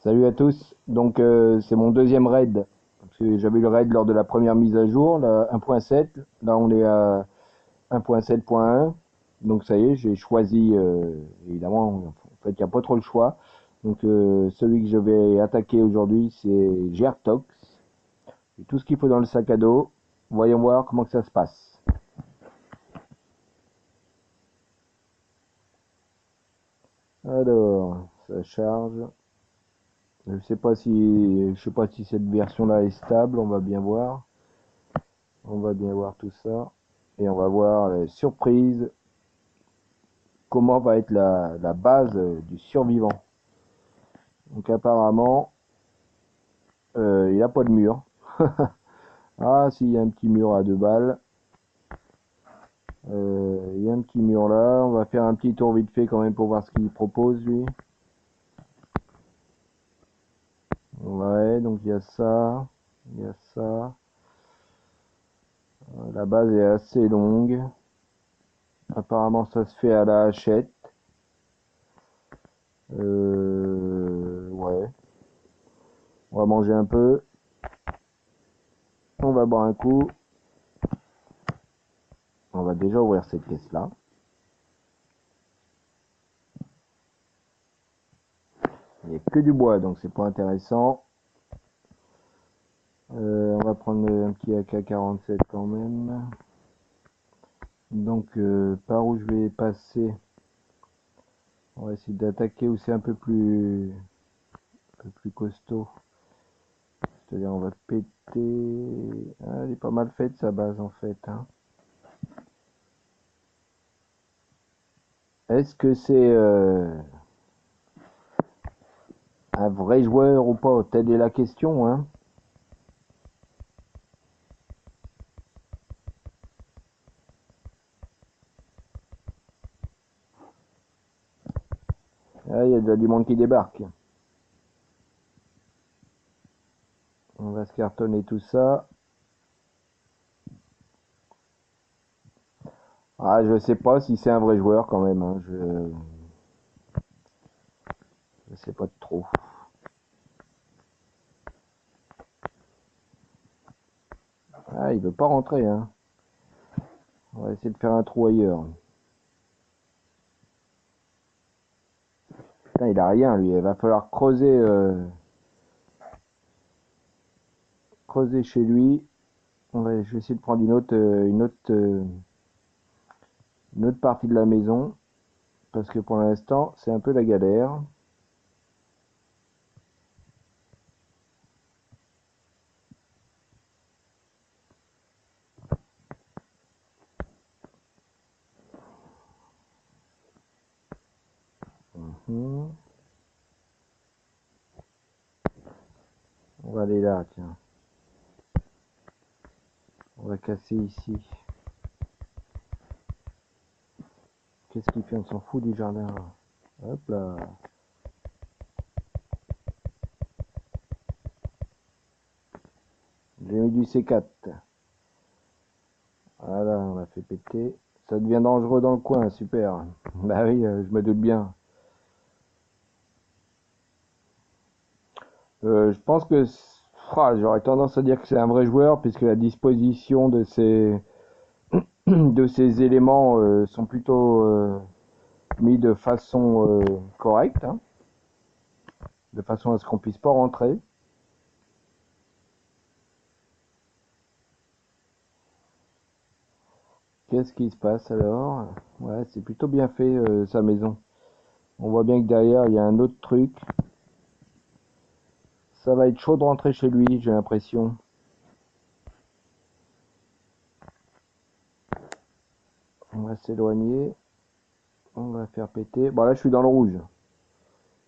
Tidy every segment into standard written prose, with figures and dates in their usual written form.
Salut à tous. Donc c'est mon deuxième raid. Parce que j'avais eu le raid lors de la première mise à jour, la 1.7. Là on est à 1.7.1. Donc ça y est, j'ai choisi, évidemment, en fait il n'y a pas trop le choix. Donc celui que je vais attaquer aujourd'hui c'est Gertox. J'ai tout ce qu'il faut dans le sac à dos. Voyons voir comment que ça se passe. Alors, ça charge. Je sais pas si cette version-là est stable. On va bien voir. On va bien voir tout ça. Et on va voir les surprises. Comment va être la base du survivant. Donc apparemment, il n'a pas de mur. Ah si, il y a un petit mur à 2 balles. Il y a un petit mur là. On va faire un petit tour vite fait quand même pour voir ce qu'il propose lui. Ouais, donc il y a ça. Il y a ça. La base est assez longue. Apparemment ça se fait à la hachette. Ouais. On va manger un peu. On va boire un coup. On va déjà ouvrir cette caisse là. Il n'y a que du bois donc c'est pas intéressant. On va prendre un petit AK-47 quand même. Donc par où je vais passer? On va essayer d'attaquer où c'est un peu plus costaud. C'est-à-dire on va péter. Ah, elle est pas mal faite sa base en fait, hein. Est-ce que c'est un vrai joueur ou pas? Telle est la question, hein. Ah, il y a déjà du monde qui débarque. On va se cartonner tout ça. Ah, je sais pas si c'est un vrai joueur quand même, hein. Je sais pas trop. Ah, il veut pas rentrer, hein. On va essayer de faire un trou ailleurs. Putain, il a rien, lui. Il va falloir creuser chez lui. Je vais essayer de prendre une autre partie de la maison. Parce que pour l'instant, c'est un peu la galère. Mhm. On va aller là, tiens. On va casser ici. Qu'est-ce qu'il fait? On s'en fout du jardin. Hop là. J'ai mis du C4. Voilà, on l'a fait péter. Ça devient dangereux dans le coin, super. Bah oui, je me doute bien. Je pense que j'aurais tendance à dire que c'est un vrai joueur, puisque la disposition de ces éléments sont plutôt mis de façon correcte, hein, de façon à ce qu'on puisse pas rentrer. Qu'est-ce qui se passe alors? Ouais, c'est plutôt bien fait sa maison. On voit bien que derrière il y a un autre truc. Ça va être chaud de rentrer chez lui, j'ai l'impression. On va s'éloigner. On va faire péter. Bon là je suis dans le rouge.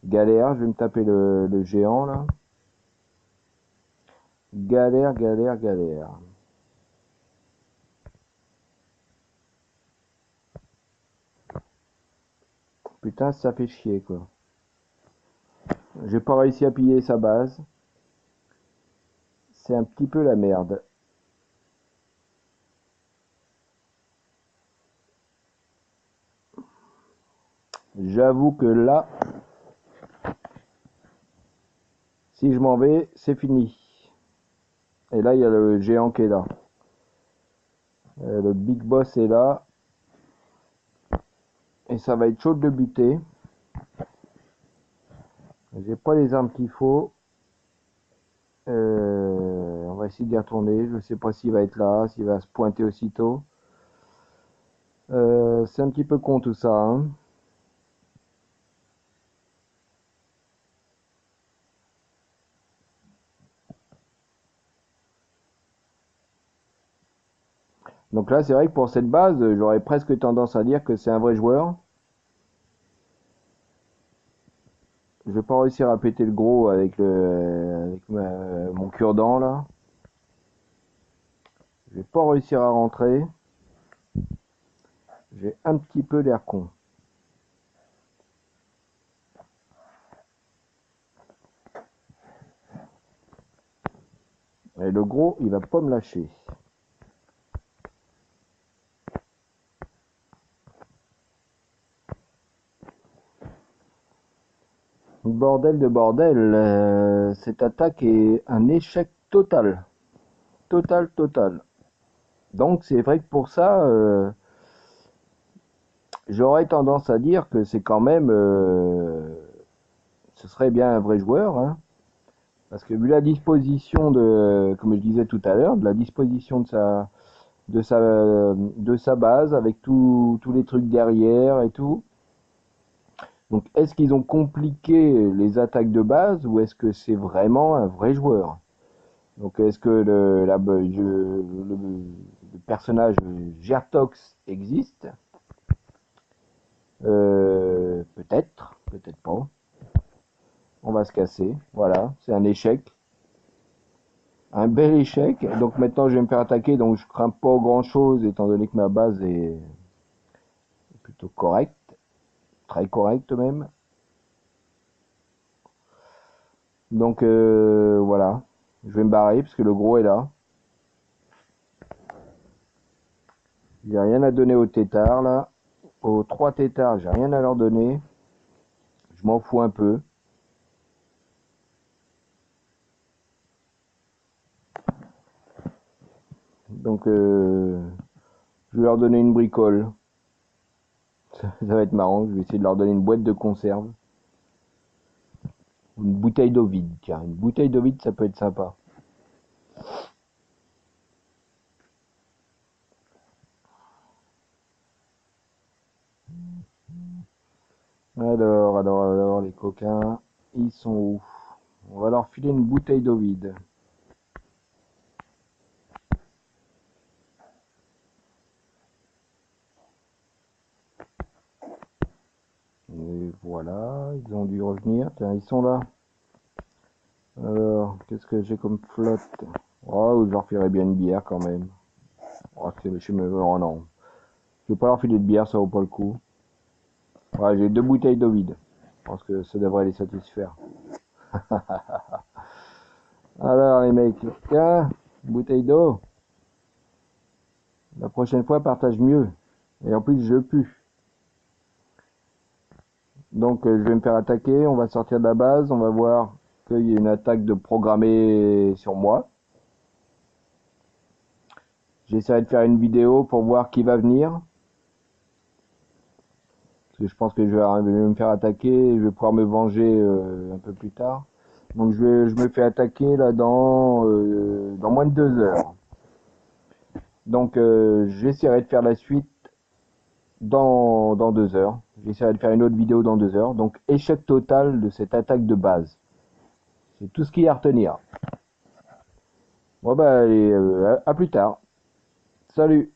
Galère, je vais me taper le géant là. Galère, galère, galère. Putain, ça fait chier quoi. J'ai pas réussi à piller sa base. C'est un petit peu la merde. J'avoue que là, Si je m'en vais, c'est fini. Et là, il y a le géant qui est là. Le big boss est là. Et ça va être chaud de le buter. J'ai pas les armes qu'il faut. On va essayer d'y retourner. Je sais pas s'il va être là, s'il va se pointer aussitôt. C'est un petit peu con tout ça, hein. Donc là, c'est vrai que pour cette base, j'aurais presque tendance à dire que c'est un vrai joueur. Je vais pas réussir à péter le gros avec mon cure-dent là. Je vais pas réussir à rentrer. J'ai un petit peu l'air con. Et le gros, il va pas me lâcher. Bordel de bordel, cette attaque est un échec total. Total, total. Donc c'est vrai que pour ça, j'aurais tendance à dire que c'est quand même, ce serait bien un vrai joueur, hein, parce que vu la disposition de, comme je disais tout à l'heure, de la disposition de sa base avec tous les trucs derrière et tout. Donc est-ce qu'ils ont compliqué les attaques de base ou est-ce que c'est vraiment un vrai joueur? Donc est-ce que le personnage Gertox existe? Peut-être, peut-être pas. On va se casser. Voilà, c'est un échec. Un bel échec. Donc maintenant je vais me faire attaquer, donc je crains pas grand chose étant donné que ma base est plutôt correcte. Très correcte même. Donc voilà. Je vais me barrer parce que le gros est là. J'ai rien à donner aux tétards là. Aux 3 tétards, j'ai rien à leur donner. Je m'en fous un peu. Donc je vais leur donner une bricole. Ça va être marrant. Je vais essayer de leur donner une boîte de conserve. Une bouteille d'eau vide. Tiens, une bouteille d'eau vide, ça peut être sympa. Alors, les coquins, ils sont où? On va leur filer une bouteille d'eau vide. Et voilà, ils ont dû revenir. Tiens, ils sont là. Alors, qu'est-ce que j'ai comme flotte? Oh, je leur filerai bien une bière quand même. Oh, oh non. Je vais pas leur filer de bière, ça vaut pas le coup. Ouais, j'ai 2 bouteilles d'eau vide. Je pense que ça devrait les satisfaire. Alors les mecs, tiens, bouteille d'eau. La prochaine fois, partage mieux. Et en plus, je pue. Donc, je vais me faire attaquer. On va sortir de la base. On va voir qu'il y a une attaque de programmée sur moi. J'essaierai de faire une vidéo pour voir qui va venir. Parce que je pense que je vais me faire attaquer et je vais pouvoir me venger un peu plus tard. Donc, je me fais attaquer là dans moins de 2 heures. Donc, j'essaierai de faire la suite dans 2 heures. J'essaierai de faire une autre vidéo dans 2 heures. Donc, échec total de cette attaque de base. C'est tout ce qu'il y a à retenir. Bon bah allez, à plus tard. Salut!